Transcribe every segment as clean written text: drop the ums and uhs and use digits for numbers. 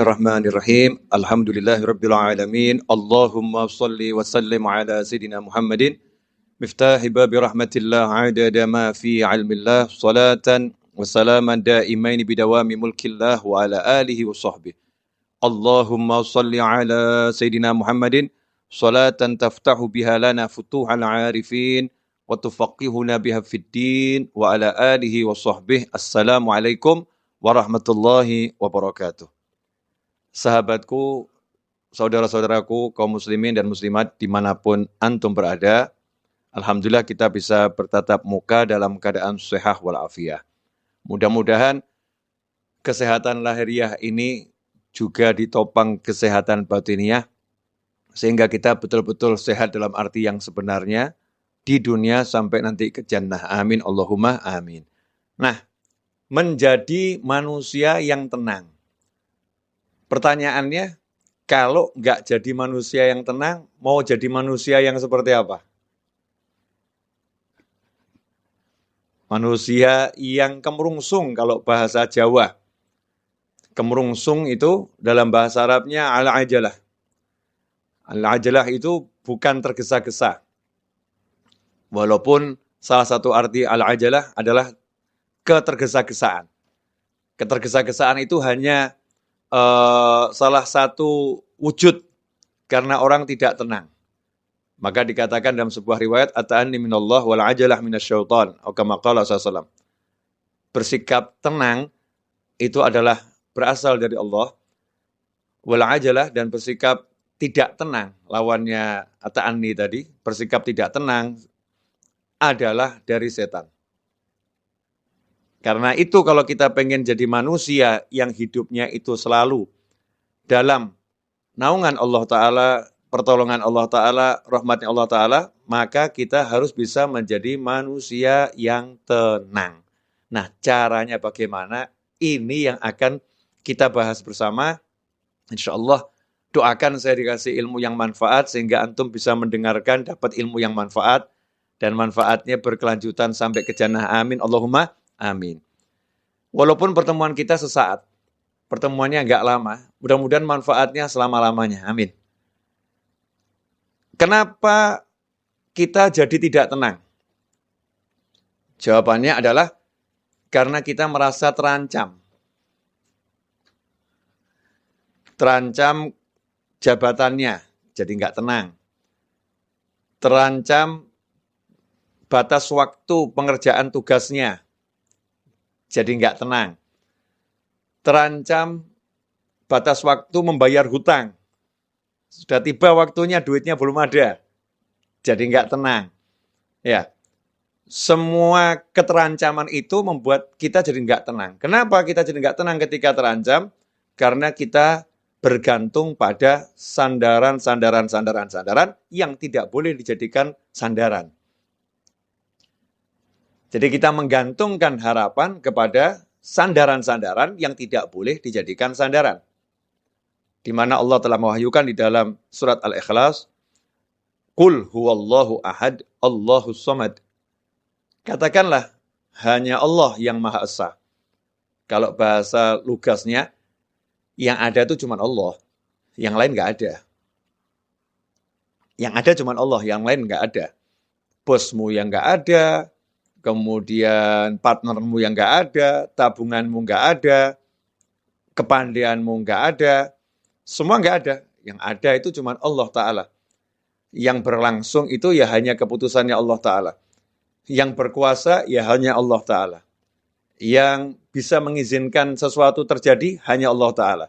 Bismillahirrahmanirrahim. Alhamdulillahirabbil alamin. Allahumma shalli wa sallim ala sayidina Muhammadin miftahi babi rahmatillah adada ma fi ilmillah salatan wa salaman daimain bidawami mulkillah wa ala alihi wa sahbihi. Allahumma shalli ala sayidina Muhammadin salatan taftahu biha lana futuhal arifin wa tufaqihuna biha fid din wa ala alihi wa sahbihi. Assalamualaikum warahmatullahi wabarakatuh. Sahabatku, saudara-saudaraku, kaum muslimin dan muslimat dimanapun antum berada, alhamdulillah kita bisa bertatap muka dalam keadaan sehat walafiat. Mudah-mudahan kesehatan lahiriah ini juga ditopang kesehatan batiniah, sehingga kita betul-betul sehat dalam arti yang sebenarnya di dunia sampai nanti ke jannah. Amin, Allahumma amin. Nah, menjadi manusia yang tenang. Pertanyaannya, kalau nggak jadi manusia yang tenang, mau jadi manusia yang seperti apa? Manusia yang kemerungsung kalau bahasa Jawa. Kemerungsung itu dalam bahasa Arabnya al-ajalah. Al-ajalah itu bukan tergesa-gesa. Walaupun salah satu arti al-ajalah adalah ketergesa-gesaan. Ketergesa-gesaan itu hanya salah satu wujud karena orang tidak tenang. Maka dikatakan dalam sebuah riwayat, ata'anni minallah wal ajalah minasyaitan, atau kama qala sallallahu. Bersikap tenang itu adalah berasal dari Allah. Wal ajalah, dan bersikap tidak tenang, lawannya ata'anni tadi, bersikap tidak tenang adalah dari setan. Karena itu kalau kita pengen jadi manusia yang hidupnya itu selalu dalam naungan Allah Ta'ala, pertolongan Allah Ta'ala, rahmatnya Allah Ta'ala, maka kita harus bisa menjadi manusia yang tenang. Nah, caranya bagaimana? Ini yang akan kita bahas bersama. Insya Allah, doakan saya dikasih ilmu yang manfaat, sehingga antum bisa mendengarkan, dapat ilmu yang manfaat, dan manfaatnya berkelanjutan sampai ke jannah. Amin, Allahumma amin. Walaupun pertemuan kita sesaat, pertemuannya enggak lama, mudah-mudahan manfaatnya selama-lamanya. Amin. Kenapa kita jadi tidak tenang? Jawabannya adalah karena kita merasa terancam. Terancam jabatannya, jadi enggak tenang. Terancam batas waktu pengerjaan tugasnya, jadi enggak tenang. Terancam batas waktu membayar hutang. Sudah tiba waktunya, duitnya belum ada. Jadi enggak tenang. Ya. Semua keterancaman itu membuat kita jadi enggak tenang. Kenapa kita jadi enggak tenang ketika terancam? Karena kita bergantung pada sandaran yang tidak boleh dijadikan sandaran. Jadi kita menggantungkan harapan kepada sandaran-sandaran yang tidak boleh dijadikan sandaran. Di mana Allah telah mewahyukan di dalam surat Al-Ikhlas, Qul huwallahu ahad, Allahus samad. Katakanlah, hanya Allah yang Maha Esa. Kalau bahasa lugasnya, yang ada itu cuma Allah, yang lain nggak ada. Yang ada cuma Allah, yang lain nggak ada. Bosmu yang nggak ada, kemudian partnermu yang nggak ada, tabunganmu nggak ada, kepandaianmu nggak ada, semua nggak ada. Yang ada itu cuma Allah Ta'ala. Yang berlangsung itu ya hanya keputusannya Allah Ta'ala. Yang berkuasa ya hanya Allah Ta'ala. Yang bisa mengizinkan sesuatu terjadi hanya Allah Ta'ala.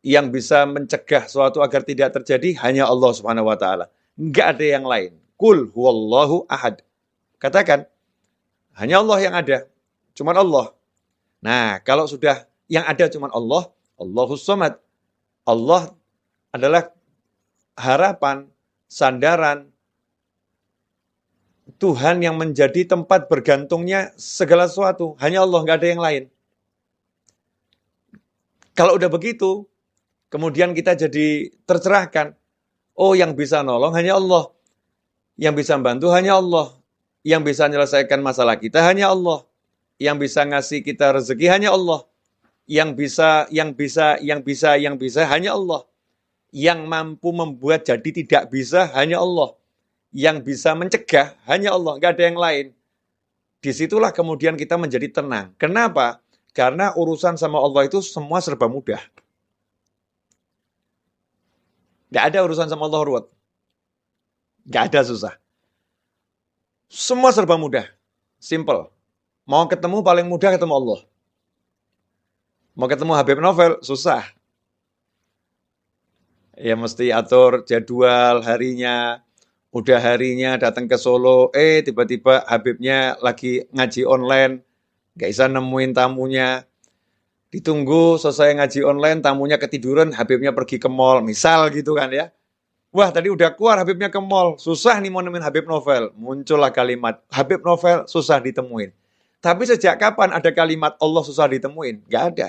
Yang bisa mencegah sesuatu agar tidak terjadi hanya Allah Subhanahu Wa Ta'ala. Nggak ada yang lain. Qul huwallahu ahad. Katakan, hanya Allah yang ada, cuma Allah. Nah, kalau sudah yang ada cuma Allah, Allahus samad. Allah adalah harapan, sandaran, Tuhan yang menjadi tempat bergantungnya segala sesuatu. Hanya Allah, nggak ada yang lain. Kalau udah begitu, kemudian kita jadi tercerahkan. Oh, yang bisa nolong hanya Allah. Yang bisa membantu hanya Allah. Yang bisa menyelesaikan masalah kita hanya Allah. Yang bisa ngasih kita rezeki hanya Allah. Yang bisa hanya Allah. Yang mampu membuat jadi tidak bisa hanya Allah. Yang bisa mencegah hanya Allah, nggak ada yang lain. Disitulah kemudian kita menjadi tenang. Kenapa? Karena urusan sama Allah itu semua serba mudah. Nggak ada urusan sama Allah ruwet. Nggak ada susah. Semua serba mudah. Simple. Mau ketemu paling mudah ketemu Allah. Mau ketemu Habib Novel, susah. Ya mesti atur jadwal harinya. Udah harinya datang ke Solo, tiba-tiba Habibnya lagi ngaji online, nggak bisa nemuin tamunya. Ditunggu selesai ngaji online, tamunya ketiduran, Habibnya pergi ke mall, misal gitu kan ya. Wah tadi udah keluar Habibnya ke mall, susah nih mau nemuin Habib Novel. Muncullah kalimat, Habib Novel susah ditemuin. Tapi sejak kapan ada kalimat Allah susah ditemuin? Nggak ada.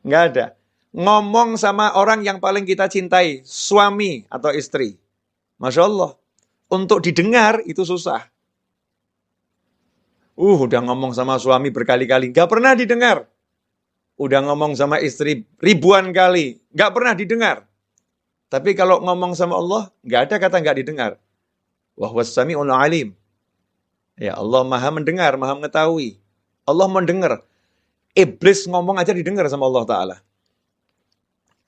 Nggak ada. Ngomong sama orang yang paling kita cintai, suami atau istri. Masya Allah. Untuk didengar itu susah. Udah ngomong sama suami berkali-kali, nggak pernah didengar. Udah ngomong sama istri ribuan kali, nggak pernah didengar. Tapi kalau ngomong sama Allah, nggak ada kata nggak didengar. Wa huwas sami'ul alim. Ya Allah maha mendengar, maha mengetahui. Allah mendengar. Iblis ngomong aja didengar sama Allah Ta'ala.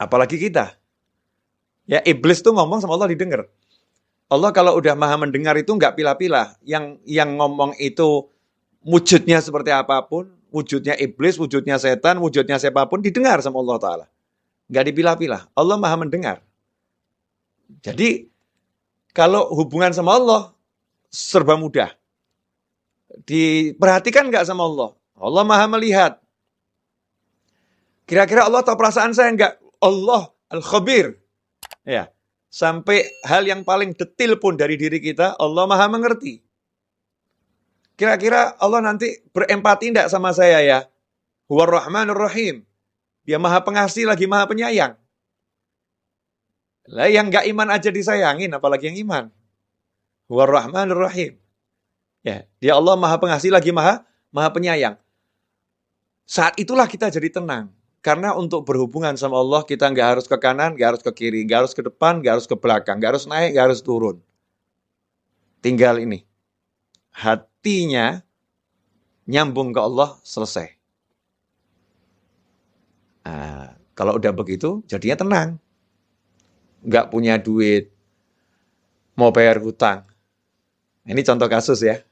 Apalagi kita. Ya iblis tuh ngomong sama Allah didengar. Allah kalau udah maha mendengar itu nggak pilah-pilah. Yang ngomong itu wujudnya seperti apapun, wujudnya iblis, wujudnya setan, wujudnya siapapun, didengar sama Allah Ta'ala. Nggak dipilah-pilah. Allah maha mendengar. Jadi, kalau hubungan sama Allah, serba mudah. Diperhatikan nggak sama Allah? Allah maha melihat. Kira-kira Allah tahu perasaan saya nggak? Allah Al-Khabir. Ya. Sampai hal yang paling detil pun dari diri kita, Allah maha mengerti. Kira-kira Allah nanti berempati enggak sama saya ya? Huwar Rahmanur Rahim. Dia maha pengasih lagi maha penyayang. Lah yang enggak iman aja disayangin, apalagi yang iman. Huwar Rahmanur Rahim. Ya, dia Allah maha pengasih lagi maha penyayang. Saat itulah kita jadi tenang. Karena untuk berhubungan sama Allah, kita nggak harus ke kanan, nggak harus ke kiri, nggak harus ke depan, nggak harus ke belakang, nggak harus naik, nggak harus turun. Tinggal ini. Hatinya nyambung ke Allah, selesai. Kalau udah begitu, jadinya tenang. Nggak punya duit, mau bayar hutang. Ini contoh kasus ya.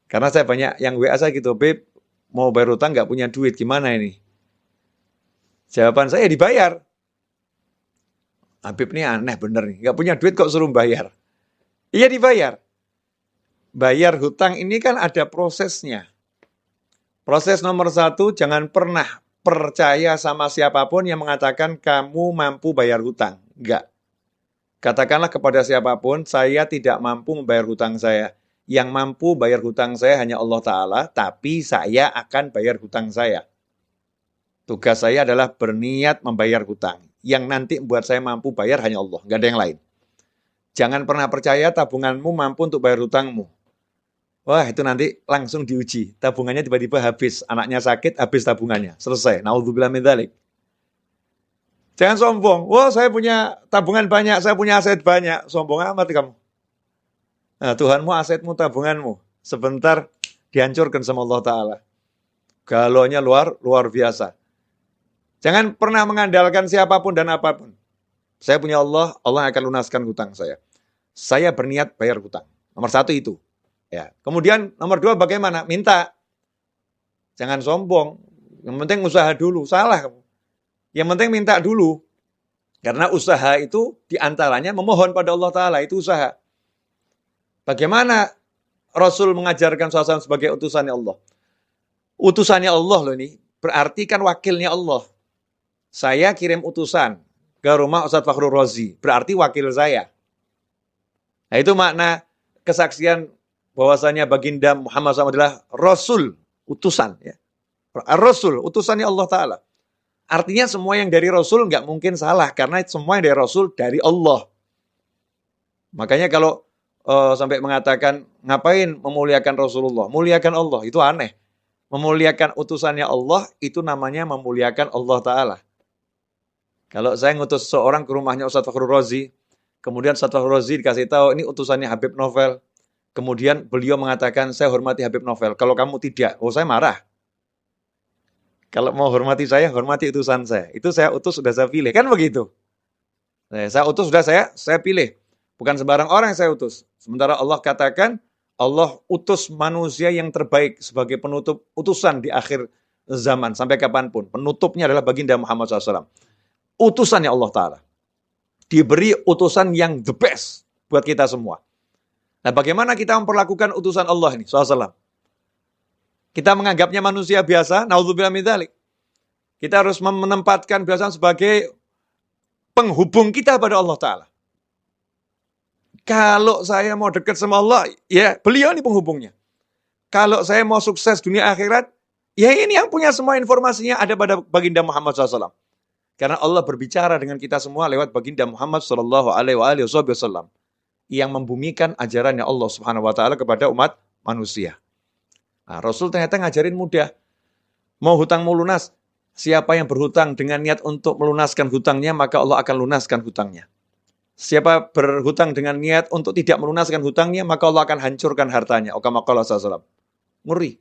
Karena saya banyak yang WA saya gitu, Beb, mau bayar hutang nggak punya duit, gimana ini? Jawaban saya dibayar. Habib ini aneh bener nih, nggak punya duit kok suruh bayar. Iya dibayar. Bayar hutang ini kan ada prosesnya. Proses nomor 1, jangan pernah percaya sama siapapun yang mengatakan kamu mampu bayar hutang. Enggak. Katakanlah kepada siapapun, saya tidak mampu membayar hutang saya. Yang mampu bayar hutang saya hanya Allah Ta'ala, tapi saya akan bayar hutang saya. Tugas saya adalah berniat membayar hutang. Yang nanti membuat saya mampu bayar hanya Allah, nggak ada yang lain. Jangan pernah percaya tabunganmu mampu untuk bayar hutangmu. Wah, itu nanti langsung diuji. Tabungannya tiba-tiba habis, anaknya sakit, habis tabungannya. Selesai. Naudzubillah min dzalik. Jangan sombong. Wah, saya punya tabungan banyak, saya punya aset banyak. Sombong amat kamu. Nah, Tuhanmu, asetmu, tabunganmu. Sebentar dihancurkan sama Allah Ta'ala. Galaunya luar biasa. Jangan pernah mengandalkan siapapun dan apapun. Saya punya Allah, Allah akan lunaskan hutang saya. Saya berniat bayar hutang. Nomor 1 itu. Ya. Kemudian nomor 2 bagaimana? Minta. Jangan sombong. Yang penting usaha dulu. Salah kamu. Yang penting minta dulu. Karena usaha itu diantaranya memohon pada Allah Ta'ala. Itu usaha. Bagaimana Rasul mengajarkan suasana sebagai utusannya Allah? Utusannya Allah loh ini. Berarti kan wakilnya Allah. Saya kirim utusan ke rumah Ustadz Fakhrul Razi. Berarti wakil saya. Nah itu makna kesaksian bahwasanya baginda Muhammad SAW adalah Rasul, utusan. Ya. Rasul, utusannya Allah Ta'ala. Artinya semua yang dari Rasul nggak mungkin salah. Karena semua yang dari Rasul dari Allah. Makanya kalau sampai mengatakan, ngapain memuliakan Rasulullah? Muliakan Allah, itu aneh. Memuliakan utusannya Allah, itu namanya memuliakan Allah Ta'ala. Kalau saya ngutus seorang ke rumahnya Ustaz Fakhrul Razi, kemudian Ustaz Fakhrul Razi dikasih tahu, ini utusannya Habib Novel. Kemudian beliau mengatakan, saya hormati Habib Novel. Kalau kamu tidak, saya marah. Kalau mau hormati saya, hormati utusan saya. Itu saya utus, sudah saya pilih. Kan begitu. Saya utus, sudah saya pilih. Bukan sembarang orang yang saya utus. Sementara Allah katakan, Allah utus manusia yang terbaik sebagai penutup utusan di akhir zaman. Sampai kapanpun. Penutupnya adalah baginda Muhammad SAW. Utusannya Allah Ta'ala. Diberi utusan yang the best buat kita semua. Nah, bagaimana kita memperlakukan utusan Allah ini, SAW? Kita menganggapnya manusia biasa, naudzubillah min dzalik. Kita harus menempatkan beliau sebagai penghubung kita pada Allah Ta'ala. Kalau saya mau dekat sama Allah, ya beliau ini penghubungnya. Kalau saya mau sukses dunia akhirat, ya ini yang punya semua informasinya ada pada baginda Muhammad SAW. Karena Allah berbicara dengan kita semua lewat baginda Muhammad SAW yang membumikan ajarannya Allah Subhanahu Wa Taala kepada umat manusia. Nah, Rasul ternyata ngajarin mudah. Mau hutang mau lunas, siapa yang berhutang dengan niat untuk melunaskan hutangnya, maka Allah akan lunaskan hutangnya. Siapa berhutang dengan niat untuk tidak melunaskan hutangnya, maka Allah akan hancurkan hartanya. Kama qala sallallahu. Ngeri.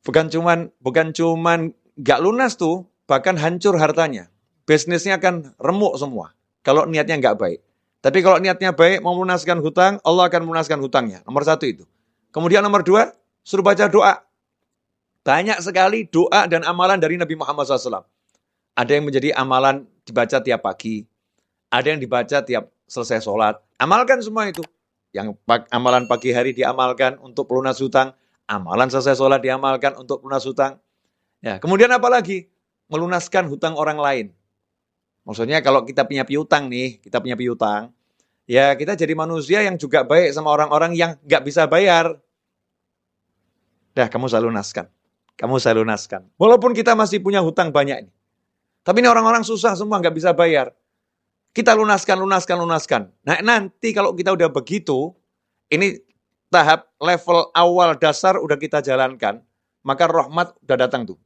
Bukan cuman gak lunas tuh, bahkan hancur hartanya. Bisnisnya akan remuk semua kalau niatnya gak baik. Tapi kalau niatnya baik, mau melunaskan hutang, Allah akan melunaskan hutangnya. Nomor 1 itu. Kemudian nomor 2, suruh baca doa. Banyak sekali doa dan amalan dari Nabi Muhammad SAW. Ada yang menjadi amalan dibaca tiap pagi. Ada yang dibaca tiap selesai sholat. Amalkan semua itu. Yang amalan pagi hari diamalkan untuk pelunas hutang. Amalan selesai sholat diamalkan untuk pelunas hutang. Ya, kemudian apa lagi? Melunaskan hutang orang lain. Maksudnya kalau kita punya piutang nih, ya kita jadi manusia yang juga baik sama orang-orang yang nggak bisa bayar. Dah, kamu saya lunaskan. Walaupun kita masih punya hutang banyak ini. Tapi ini orang-orang susah semua, nggak bisa bayar. Kita lunaskan. Nah, nanti kalau kita udah begitu, ini tahap level awal dasar udah kita jalankan, maka rahmat udah datang tuh.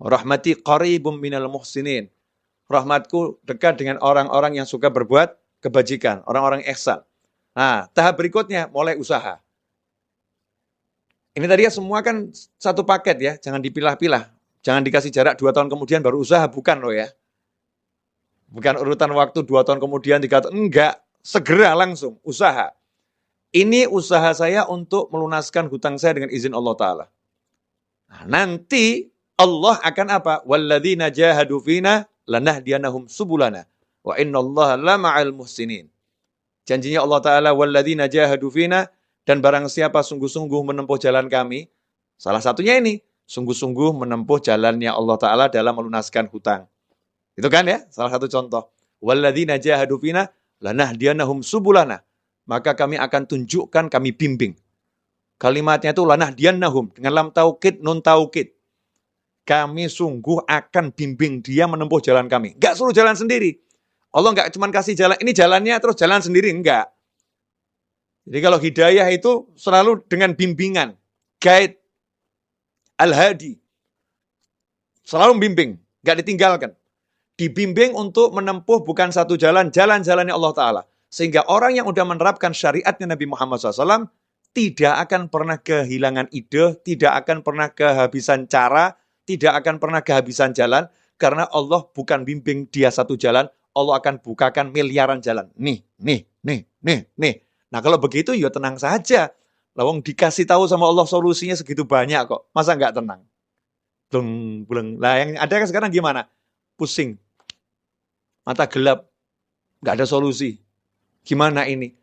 Rahmati qaribum minal muhsinin. Rahmatku dekat dengan orang-orang yang suka berbuat kebajikan, orang-orang ihsan. Nah, tahap berikutnya mulai usaha. Ini tadi ya semua kan satu paket ya, jangan dipilah-pilah. Jangan dikasih jarak 2 tahun kemudian baru usaha, bukan loh ya. Bukan urutan waktu 2 tahun kemudian, 3 tahun, enggak. Segera langsung, usaha. Ini usaha saya untuk melunaskan hutang saya dengan izin Allah Ta'ala. Nah, nanti Allah akan apa? Walladzina jahadu fina lanahdiyanahum subulana. Wa innallaha lama'al muhsinin. Janjinya Allah Ta'ala, walladzina jahadu fina, dan barang siapa sungguh-sungguh menempuh jalan kami, salah satunya ini, sungguh-sungguh menempuh jalannya Allah Ta'ala dalam melunaskan hutang. Itu kan ya, salah satu contoh. Walladzina jahadu fina lanahdiyanahum subulana. Maka kami akan tunjukkan, kami bimbing. Kalimatnya itu lanahdiyanahum, dengan lam taukid, nun taukid. Kami sungguh akan bimbing dia menempuh jalan kami. Enggak suruh jalan sendiri. Allah enggak cuma kasih jalan, ini jalannya terus jalan sendiri, enggak. Jadi kalau hidayah itu selalu dengan bimbingan, guide, al-hadi. Selalu bimbing, enggak ditinggalkan. Dibimbing untuk menempuh bukan satu jalan, jalan-jalannya Allah Ta'ala. Sehingga orang yang sudah menerapkan syariatnya Nabi Muhammad SAW tidak akan pernah kehilangan ide, tidak akan pernah kehabisan cara, tidak akan pernah kehabisan jalan. Karena Allah bukan bimbing dia satu jalan, Allah akan bukakan miliaran jalan. Nih. Nah kalau begitu ya tenang saja. Lawang dikasih tahu sama Allah solusinya segitu banyak kok. Masa nggak tenang? Bleng. Lah yang ada kan sekarang gimana? Pusing. Mata gelap. Nggak ada solusi. Gimana ini?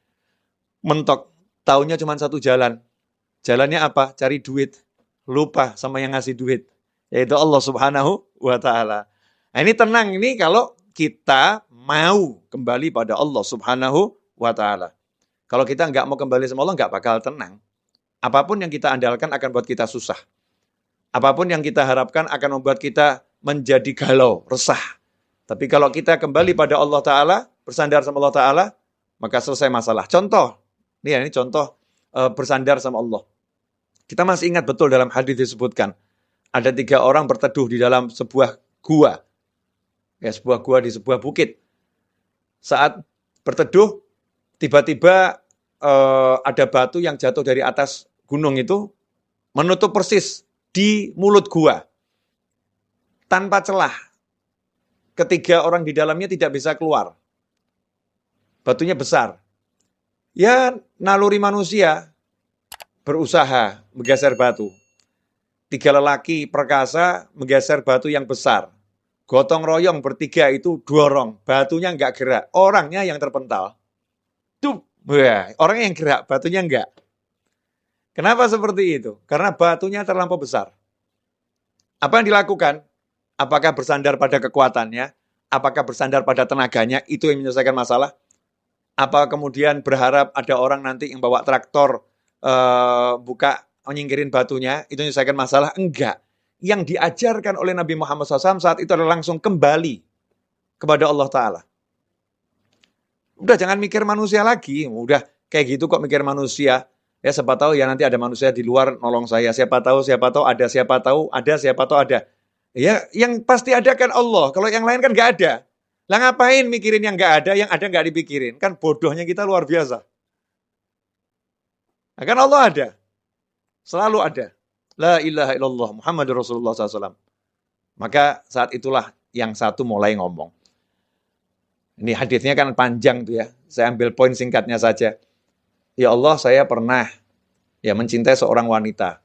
Mentok. Taunya cuma satu jalan. Jalannya apa? Cari duit. Lupa sama yang ngasih duit. Yaitu Allah Subhanahu wa Ta'ala. Nah ini tenang ini kalau kita mau kembali pada Allah Subhanahu wa Ta'ala. Kalau kita nggak mau kembali sama Allah, nggak bakal tenang. Apapun yang kita andalkan akan buat kita susah. Apapun yang kita harapkan akan membuat kita menjadi galau, resah. Tapi kalau kita kembali pada Allah Ta'ala, bersandar sama Allah Ta'ala, maka selesai masalah. Contoh, ini contoh bersandar sama Allah. Kita masih ingat betul dalam hadis disebutkan, ada 3 orang berteduh di dalam sebuah gua. Ya, sebuah gua di sebuah bukit. Saat berteduh, tiba-tiba ada batu yang jatuh dari atas gunung itu, menutup persis di mulut gua. Tanpa celah. Ketiga orang di dalamnya tidak bisa keluar. Batunya besar. Ya, naluri manusia berusaha menggeser batu. 3 lelaki perkasa menggeser batu yang besar. Gotong royong bertiga itu dorong. Batunya nggak gerak. Orangnya yang terpental. Tuh, orangnya yang gerak, batunya nggak. Kenapa seperti itu? Karena batunya terlampau besar. Apa yang dilakukan? Apakah bersandar pada kekuatannya? Apakah bersandar pada tenaganya? Itu yang menyelesaikan masalah. Apa kemudian berharap ada orang nanti yang bawa traktor buka menyingkirin batunya, itu menyelesaikan masalah? Enggak. Yang diajarkan oleh Nabi Muhammad SAW saat itu adalah langsung kembali kepada Allah Ta'ala. Udah jangan mikir manusia lagi. Udah kayak gitu kok mikir manusia. Ya siapa tahu ya nanti ada manusia di luar nolong saya. Siapa tahu ada, siapa tahu ada. Ya yang pasti ada kan Allah. Kalau yang lain kan nggak ada. Lah ngapain mikirin yang nggak ada, yang ada nggak dipikirin? Kan bodohnya kita luar biasa. Nah, kan Allah ada. Selalu ada. La ilaha illallah Muhammadur Rasulullah SAW. Maka saat itulah yang satu mulai ngomong. Ini hadisnya kan panjang tuh ya. Saya ambil poin singkatnya saja. Ya Allah, saya pernah ya mencintai seorang wanita.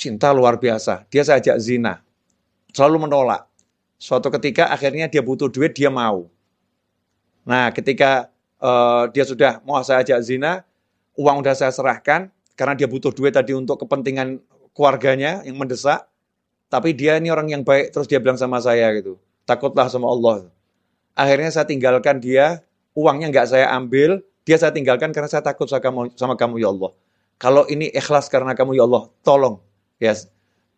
Cinta luar biasa. Dia saya ajak zina. Selalu menolak. Suatu ketika akhirnya dia butuh duit, dia mau. Nah, ketika dia sudah mau saya ajak zina, uang udah saya serahkan, karena dia butuh duit tadi untuk kepentingan keluarganya yang mendesak, tapi dia ini orang yang baik, terus dia bilang sama saya gitu, takutlah sama Allah. Akhirnya saya tinggalkan dia, uangnya nggak saya ambil, dia saya tinggalkan karena saya takut sama kamu ya Allah. Kalau ini ikhlas karena kamu ya Allah, tolong ya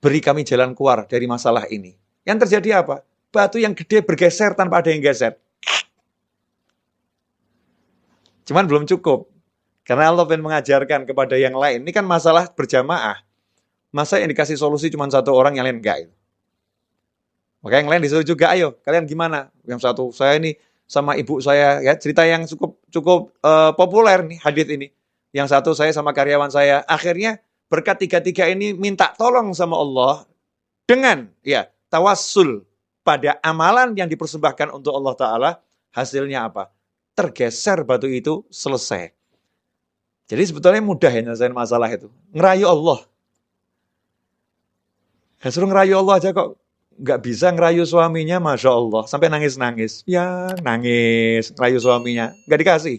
beri kami jalan keluar dari masalah ini. Yang terjadi apa? Batu yang gede bergeser tanpa ada yang geser. Cuman belum cukup. Karena Allah ingin mengajarkan kepada yang lain. Ini kan masalah berjamaah. Masa yang dikasih solusi cuma satu orang, yang lain enggak. Maka yang lain disuruh juga, ayo kalian gimana? Yang satu, saya ini sama ibu saya, ya cerita yang cukup populer nih hadis ini. Yang satu, saya sama karyawan saya. Akhirnya berkat tiga-tiga ini minta tolong sama Allah dengan ya tawassul pada amalan yang dipersembahkan untuk Allah Ta'ala. Hasilnya apa? Tergeser batu itu, selesai. Jadi sebetulnya mudah ya nyelesain masalah itu. Ngerayu Allah. Ya, suruh ngerayu Allah aja kok. Nggak bisa ngerayu suaminya, Masya Allah. Sampai nangis-nangis. Ya, nangis. Ngerayu suaminya. Nggak dikasih.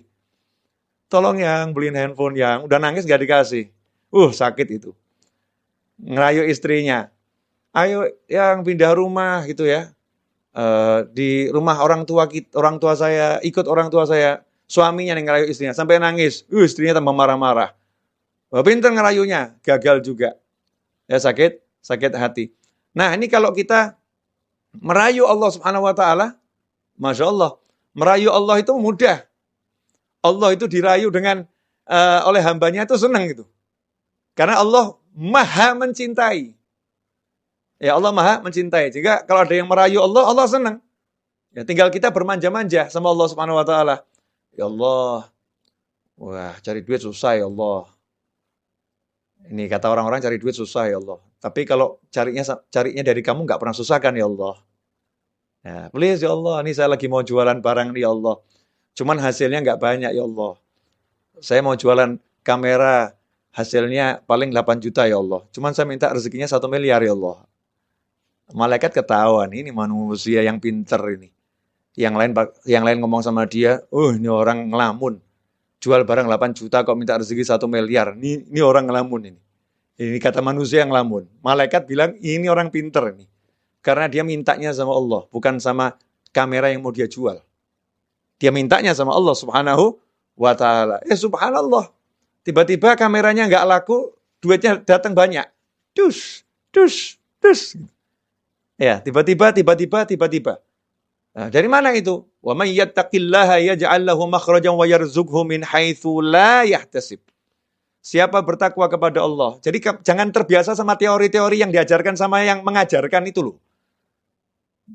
Tolong yang beliin handphone yang. Udah nangis nggak dikasih. Sakit itu. Ngerayu istrinya. Ayo yang pindah rumah gitu ya. Di rumah orang tua saya, ikut orang tua saya. Suaminya yang ngerayu istrinya. Sampai nangis. Istrinya tambah marah-marah. Pinter ngerayunya. Gagal juga. Ya sakit hati. Nah ini kalau kita merayu Allah Subhanahu Wa Taala, Masya Allah, merayu Allah itu mudah. Allah itu dirayu dengan oleh hambanya itu senang gitu. Karena Allah maha mencintai. Ya Allah maha mencintai. Jika kalau ada yang merayu Allah, Allah senang. Ya tinggal kita bermanja-manja sama Allah Subhanahu Wa Taala. Ya Allah, wah cari duit susah ya Allah. Ini kata orang-orang cari duit susah ya Allah. Tapi kalau carinya dari kamu nggak pernah susah kan ya Allah. Ya, please ya Allah, ini saya lagi mau jualan barang nih ya Allah. Cuman hasilnya nggak banyak ya Allah. Saya mau jualan kamera, hasilnya paling 8 juta ya Allah. Cuman saya minta rezekinya 1 miliar ya Allah. Malaikat ketahuan, ini manusia yang pinter ini. Yang lain ngomong sama dia, ini orang ngelamun. Jual barang 8 juta kok minta rezeki 1 miliar. Ini orang ngelamun ini. Ini kata manusia yang ngelamun. Malaikat bilang, ini orang pinter ini. Karena dia mintanya sama Allah, bukan sama kamera yang mau dia jual. Dia mintanya sama Allah Subhanahu Wa Ta'ala. Subhanallah. Tiba-tiba kameranya nggak laku, duitnya datang banyak. Dus. Ya, tiba-tiba. Nah, dari mana itu? Wa may yattaqillaha yaj'al lahu makhrajan wa yarzuqhu min haitsu la yahtasib. siapa bertakwa kepada Allah. Jadi jangan terbiasa sama teori-teori yang diajarkan sama yang mengajarkan itu loh.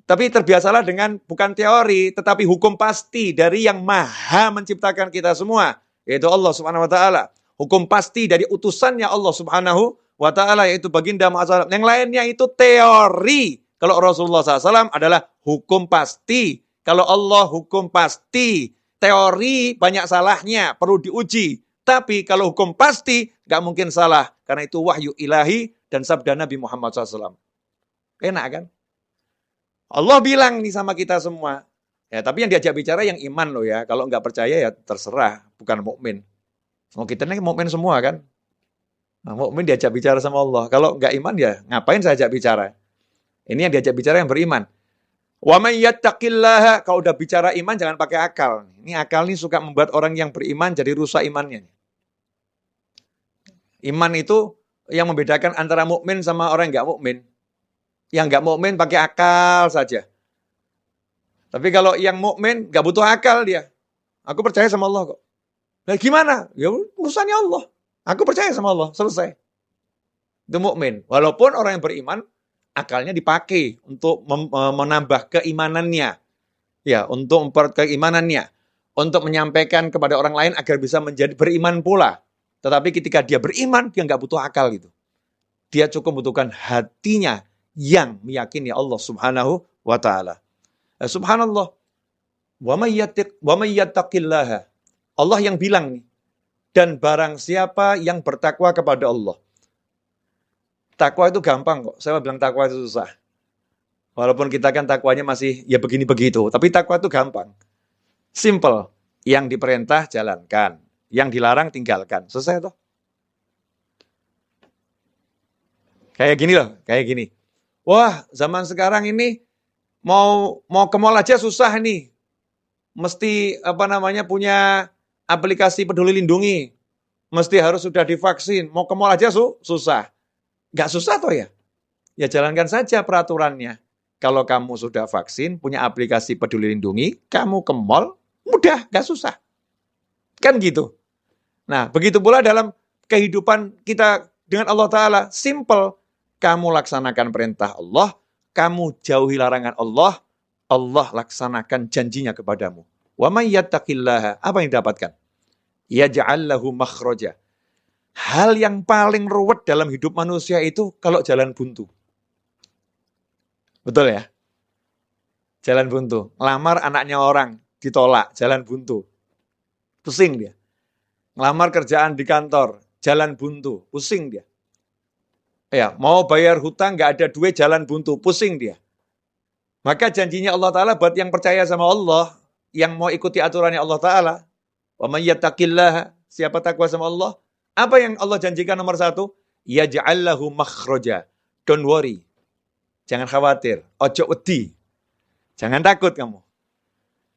Tapi terbiasalah dengan bukan teori, tetapi hukum pasti dari yang maha menciptakan kita semua, yaitu Allah subhanahu wa ta'ala. Hukum pasti dari utusannya Allah subhanahu wa ta'ala, yaitu baginda Muhammad. Yang lainnya itu teori. Kalau Rasulullah SAW adalah hukum pasti. Kalau Allah hukum pasti. Teori banyak salahnya, perlu diuji. Tapi kalau hukum pasti, gak mungkin salah. Karena itu wahyu ilahi dan sabda Nabi Muhammad SAW. Enak kan? Allah bilang nih sama kita semua. Ya, tapi yang diajak bicara yang iman loh ya. Kalau nggak percaya ya terserah, bukan mukmin. Oh, kita ini mukmin semua kan. Nah, mukmin diajak bicara sama Allah. Kalau nggak iman ya ngapain saya ajak bicara? Ini yang diajak bicara yang beriman. Wa may yattaqillaha, kalau udah bicara iman jangan pakai akal. Ini akal ini suka membuat orang yang beriman jadi rusak imannya. Iman itu yang membedakan antara mukmin sama orang yang nggak mukmin. Yang nggak mukmin pakai akal saja. Tapi kalau yang mukmin nggak butuh akal dia. Aku percaya sama Allah kok. Nah gimana? Ya urusannya Allah. Aku percaya sama Allah, selesai. Itu mukmin. Walaupun orang yang beriman akalnya dipakai untuk menambah keimanannya. Ya, untuk memperkuat keimanannya. Untuk menyampaikan kepada orang lain agar bisa menjadi beriman pula. Tetapi ketika dia beriman, dia nggak butuh akal gitu. Dia cukup membutuhkan hatinya yang meyakini Allah subhanahu wa ta'ala. Subhanallah. Wa may yattaqillaha. Allah yang bilang nih. Dan barang siapa yang bertakwa kepada Allah. Takwa itu gampang kok. Saya bilang takwa itu susah. Walaupun kita kan takwanya masih ya begini-begitu. Tapi takwa itu gampang. Simple. Yang diperintah jalankan. Yang dilarang tinggalkan. Selesai toh. Kayak gini loh. Kayak gini. Wah, zaman sekarang ini mau ke mall aja susah nih. Mesti punya aplikasi Peduli Lindungi. Mesti harus sudah divaksin. Mau ke mall aja susah. Nggak susah toh ya? Ya jalankan saja peraturannya. Kalau kamu sudah vaksin, punya aplikasi Peduli Lindungi, kamu ke mall, mudah, nggak susah. Kan gitu. Nah, begitu pula dalam kehidupan kita dengan Allah Ta'ala. Simple. Kamu laksanakan perintah Allah, kamu jauhi larangan Allah, Allah laksanakan janjinya kepadamu. Wa may yattaqillaha, apa yang didapatkan? Yaj'al lahu makhraja. Hal yang paling ruwet dalam hidup manusia itu kalau jalan buntu. Betul ya? Jalan buntu. Ngelamar anaknya orang, ditolak, jalan buntu. Pusing dia. Ngelamar kerjaan di kantor, jalan buntu, pusing dia. Ya, mau bayar hutang nggak ada duit, jalan buntu, pusing dia. Maka janjinya Allah Ta'ala buat yang percaya sama Allah, yang mau ikuti aturannya Allah Ta'ala, wa may yattaqillaha, siapa takwa sama Allah, apa yang Allah janjikan nomor 1? Yaj'al lahu makhraja. Don't worry. Jangan khawatir, ojo wedi. Jangan takut kamu.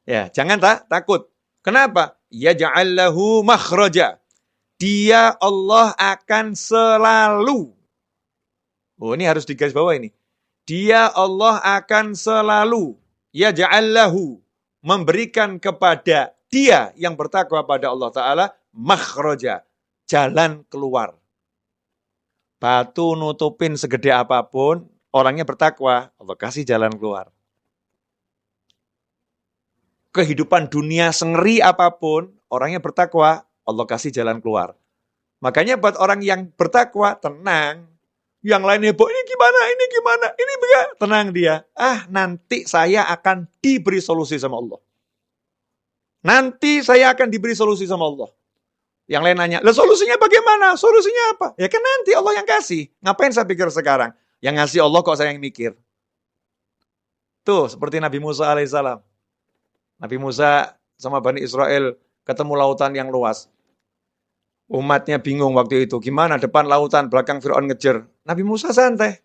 Ya, jangan takut. Kenapa? Yaj'al lahu makhraja. Dia Allah akan selalu. Oh, ini harus digaris bawah ini. Dia Allah akan selalu yaj'allahu, memberikan kepada dia yang bertakwa pada Allah Ta'ala makhraja, jalan keluar. Batu nutupin segede apapun, orangnya bertakwa, Allah kasih jalan keluar. Kehidupan dunia sengeri apapun, orangnya bertakwa, Allah kasih jalan keluar. Makanya buat orang yang bertakwa, tenang. Yang lain heboh, ini gimana, ini bagaimana. Tenang dia. Nanti saya akan diberi solusi sama Allah. Nanti saya akan diberi solusi sama Allah. Yang lain nanya, lah solusinya bagaimana? Solusinya apa? Ya kan nanti Allah yang kasih. Ngapain saya pikir sekarang? Yang ngasih Allah kok saya yang mikir. Tuh, seperti Nabi Musa alaihissalam. Nabi Musa sama Bani Israel ketemu lautan yang luas. Umatnya bingung waktu itu. Gimana depan lautan, belakang Fir'aun ngejar. Nabi Musa santai.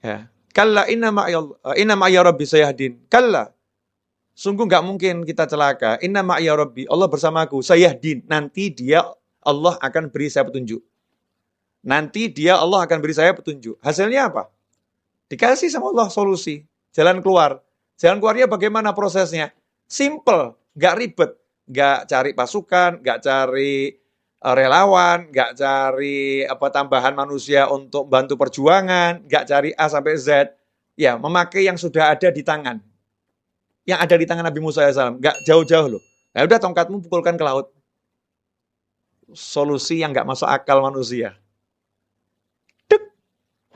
Ya. Kalla inna ma'ya rabbi sayahdin. Kalla. Sungguh nggak mungkin kita celaka. Inna ma'ya rabbi. Allah bersamaku. Sayahdin. Nanti Allah akan beri saya petunjuk. Allah akan beri saya petunjuk. Hasilnya apa? Dikasih sama Allah solusi. Jalan keluar. Jalan keluarnya bagaimana prosesnya? Simple. Nggak ribet. Nggak cari pasukan. Nggak cari relawan, nggak cari tambahan manusia untuk bantu perjuangan, nggak cari A sampai Z. Ya, memakai yang sudah ada di tangan. Yang ada di tangan Nabi Musa AS. Nggak jauh-jauh loh. Nah, udah tongkatmu pukulkan ke laut. Solusi yang nggak masuk akal manusia. Duk.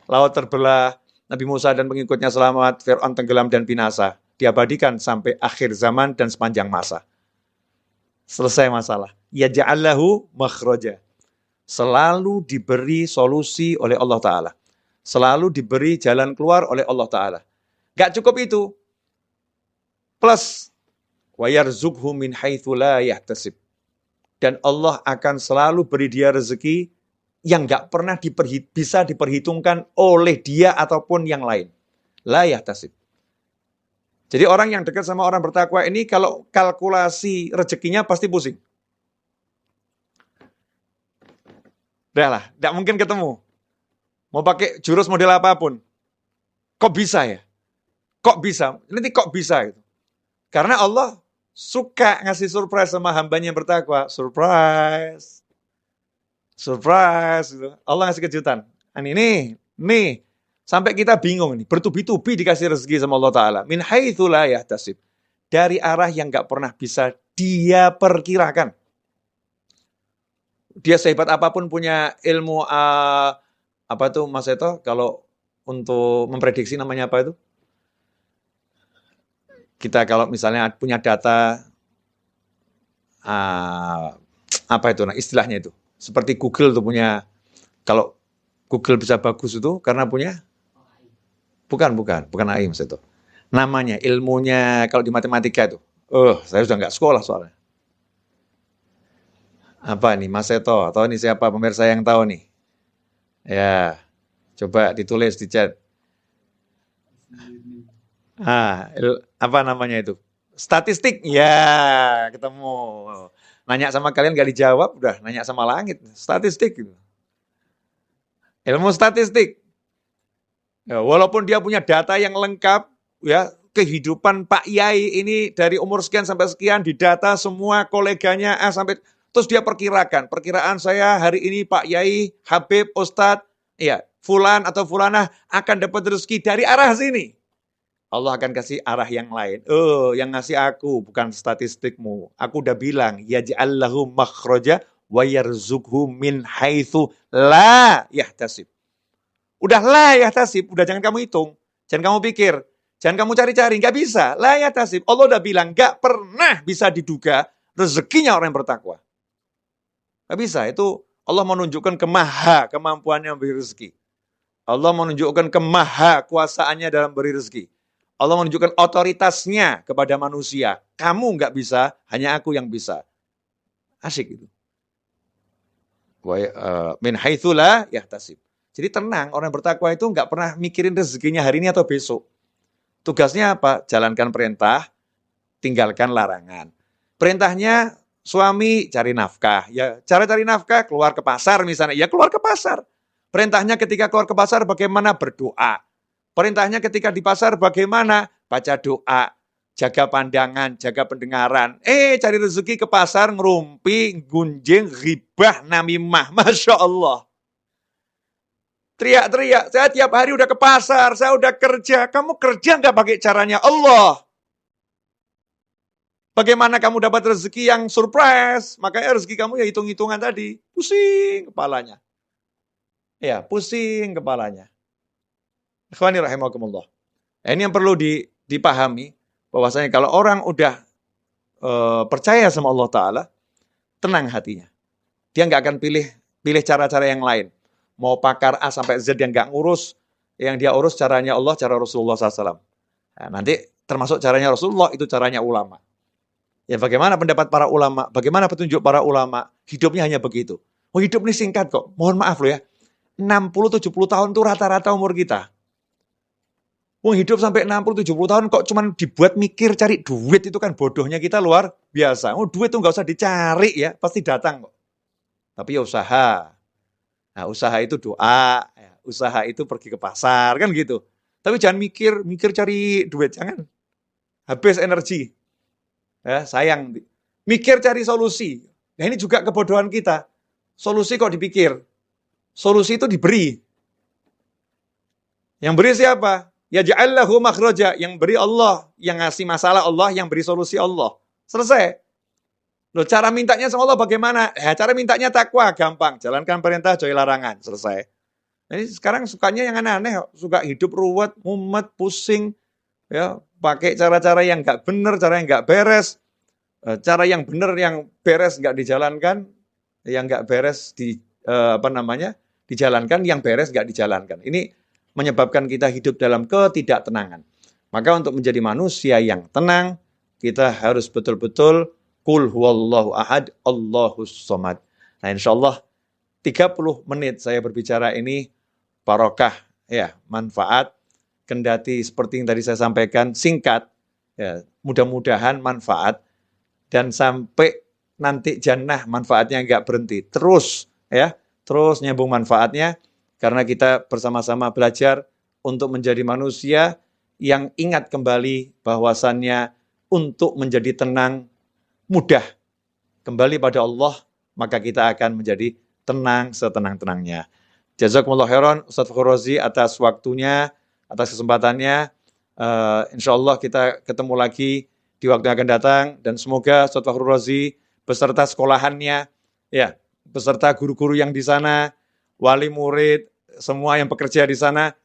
Laut terbelah, Nabi Musa dan pengikutnya selamat, Fir'aun tenggelam dan binasa. Diabadikan sampai akhir zaman dan sepanjang masa. Selesai masalah. Ya ja'allahu makhraja. Selalu diberi solusi oleh Allah Ta'ala. Selalu diberi jalan keluar oleh Allah Ta'ala. Gak cukup itu. Plus, وَيَرْزُقْهُ مِنْ حَيْثُ لَا يَحْتَسِبْ. Dan Allah akan selalu beri dia rezeki yang gak pernah bisa diperhitungkan oleh dia ataupun yang lain. La yahtasib. Jadi orang yang dekat sama orang bertakwa ini kalau kalkulasi rezekinya pasti pusing. Udah lah, gak mungkin ketemu. Mau pakai jurus model apapun. Kok bisa ya? Kok bisa? Nanti kok bisa gitu. Karena Allah suka ngasih surprise sama hambanya yang bertakwa. Surprise. Surprise. Gitu. Allah ngasih kejutan. Nih. Sampai kita bingung nih. Bertubi-tubi dikasih rezeki sama Allah Ta'ala. Min haitsu la yahtasib. Dari arah yang gak pernah bisa dia perkirakan. Dia sehebat apapun punya ilmu apa tuh Mas Eto? Kalau untuk memprediksi namanya apa itu? Kita kalau misalnya punya data apa itu istilahnya itu? Seperti Google tuh punya, kalau Google bisa bagus itu karena punya bukan AI Mas Eto. Namanya ilmunya kalau di matematika itu. Saya sudah nggak sekolah soalnya. Apa nih Mas Eto atau ini siapa pemirsa yang tahu nih? Ya, coba ditulis di chat. Apa namanya itu? Statistik. Ya, ketemu. Nanya sama kalian gak dijawab, udah nanya sama langit. Statistik gitu. Ilmu statistik. Ya, walaupun dia punya data yang lengkap, ya, kehidupan Pak Yai ini dari umur sekian sampai sekian didata semua koleganya sampai terus dia perkiraan saya hari ini Pak Yai, Habib, Ustadz, ya, fulan atau fulanah akan dapat rezeki dari arah sini. Allah akan kasih arah yang lain. Yang ngasih aku bukan statistikmu. Aku udah bilang, yaj'allahu makhraja wa yarzuqhu min haitsu la yahtasib. Udah la yahtasib, udah jangan kamu hitung. Jangan kamu pikir, jangan kamu cari-cari, enggak bisa. La yahtasib. Allah udah bilang enggak pernah bisa diduga rezekinya orang yang bertakwa. Enggak bisa, itu Allah menunjukkan kemampuannya memberi rezeki. Allah menunjukkan kuasaannya dalam beri rezeki. Allah menunjukkan otoritasnya kepada manusia. Kamu nggak bisa, hanya aku yang bisa. Asyik itu. Min haitsu la yahtasib. Jadi tenang, orang bertakwa itu nggak pernah mikirin rezekinya hari ini atau besok. Tugasnya apa? Jalankan perintah, tinggalkan larangan. Perintahnya suami cari nafkah. Ya, cara cari nafkah keluar ke pasar misalnya. Ya keluar ke pasar. Perintahnya ketika keluar ke pasar bagaimana berdoa. Perintahnya ketika di pasar bagaimana? Baca doa, jaga pandangan, jaga pendengaran. Cari rezeki ke pasar, ngerumpi, gunjing, ghibah, namimah. Masya Allah. Teriak-teriak, saya tiap hari udah ke pasar, saya udah kerja. Kamu kerja nggak pakai caranya Allah? Bagaimana kamu dapat rezeki yang surprise? Makanya rezeki kamu ya hitung-hitungan tadi. Pusing kepalanya. Ya, pusing kepalanya. Ikhwani rahimakumullah. Ini yang perlu dipahami, bahwasanya kalau orang udah percaya sama Allah Ta'ala, tenang hatinya. Dia nggak akan pilih cara-cara yang lain. Mau pakar A sampai Z yang nggak ngurus, yang dia urus caranya Allah, cara Rasulullah SAW. Nah, nanti termasuk caranya Rasulullah, itu caranya ulama. Ya bagaimana pendapat para ulama, bagaimana petunjuk para ulama, hidupnya hanya begitu. Hidup ini singkat kok, mohon maaf loh ya. 60-70 tahun itu rata-rata umur kita. Hidup sampai 60-70 tahun kok cuman dibuat mikir cari duit, itu kan bodohnya kita luar biasa. Duit tuh nggak usah dicari ya, pasti datang kok. Tapi ya usaha. Nah, usaha itu doa, ya. Usaha itu pergi ke pasar, kan gitu. Tapi jangan mikir cari duit, jangan. Habis energi. Ya, sayang. Mikir cari solusi. Nah, ini juga kebodohan kita. solusi kok dipikir. Solusi itu diberi. Yang beri siapa? Ya ja'allahu makhraja, yang beri Allah, yang ngasih masalah Allah, yang beri solusi Allah. Selesai. Loh, cara mintanya sama Allah bagaimana? Cara mintanya takwa, gampang. Jalankan perintah, jauhi larangan. Selesai. Ini sekarang sukanya yang aneh-aneh, suka hidup ruwet, mumet, pusing, ya, pakai cara-cara yang nggak benar, cara yang nggak beres, cara yang benar, yang beres nggak dijalankan, yang nggak beres dijalankan, yang beres nggak dijalankan. Ini menyebabkan kita hidup dalam ketidaktenangan. Maka untuk menjadi manusia yang tenang, kita harus betul-betul Qul huwallahu ahad, Allahus somad. Nah, insyaallah 30 menit saya berbicara ini barokah, ya, manfaat. Kendati seperti yang tadi saya sampaikan, singkat, ya, mudah-mudahan manfaat. Dan sampai nanti jannah manfaatnya nggak berhenti. Terus, ya, terus nyambung manfaatnya. Karena kita bersama-sama belajar untuk menjadi manusia yang ingat kembali bahwasannya untuk menjadi tenang, mudah kembali pada Allah, maka kita akan menjadi tenang setenang-tenangnya. Jazakumullah khairan Ustaz Fakhrur Razi atas waktunya, atas kesempatannya. Insyaallah kita ketemu lagi di waktu yang akan datang, dan semoga Ustaz Fakhrur Razi beserta sekolahannya, ya, beserta guru-guru yang di sana, wali murid, semua yang bekerja di sana,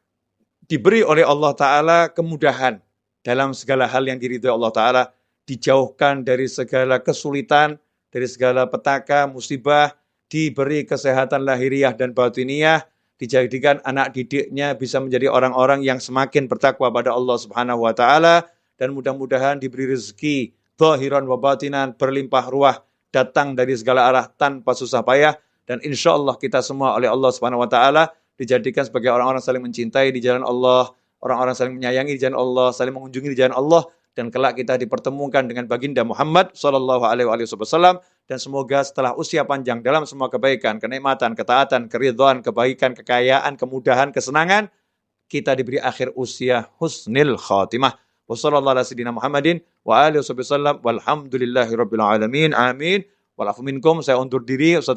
diberi oleh Allah Ta'ala kemudahan dalam segala hal yang diridhoi Allah Ta'ala, dijauhkan dari segala kesulitan, dari segala petaka, musibah, diberi kesehatan lahiriah dan batiniah, dijadikan anak didiknya bisa menjadi orang-orang yang semakin bertakwa pada Allah Subhanahu wa Ta'ala, dan mudah-mudahan diberi rezeki zahiran wa batinan, berlimpah ruah, datang dari segala arah tanpa susah payah, dan insya Allah kita semua oleh Allah Subhanahu wa Ta'ala dijadikan sebagai orang-orang saling mencintai di jalan Allah, orang-orang saling menyayangi di jalan Allah, saling mengunjungi di jalan Allah, dan kelak kita dipertemukan dengan baginda Muhammad sallallahu alaihi wasallam, dan semoga setelah usia panjang dalam semua kebaikan, kenikmatan, ketaatan, keridhaan, kebaikan, kekayaan, kemudahan, kesenangan, kita diberi akhir usia husnil khatimah. Wassallallahu ala sayyidina Muhammadin wa alihi wasallam walhamdulillahi rabbil alamin. Amin. Walafu minkum, saya undur diri. Ustaz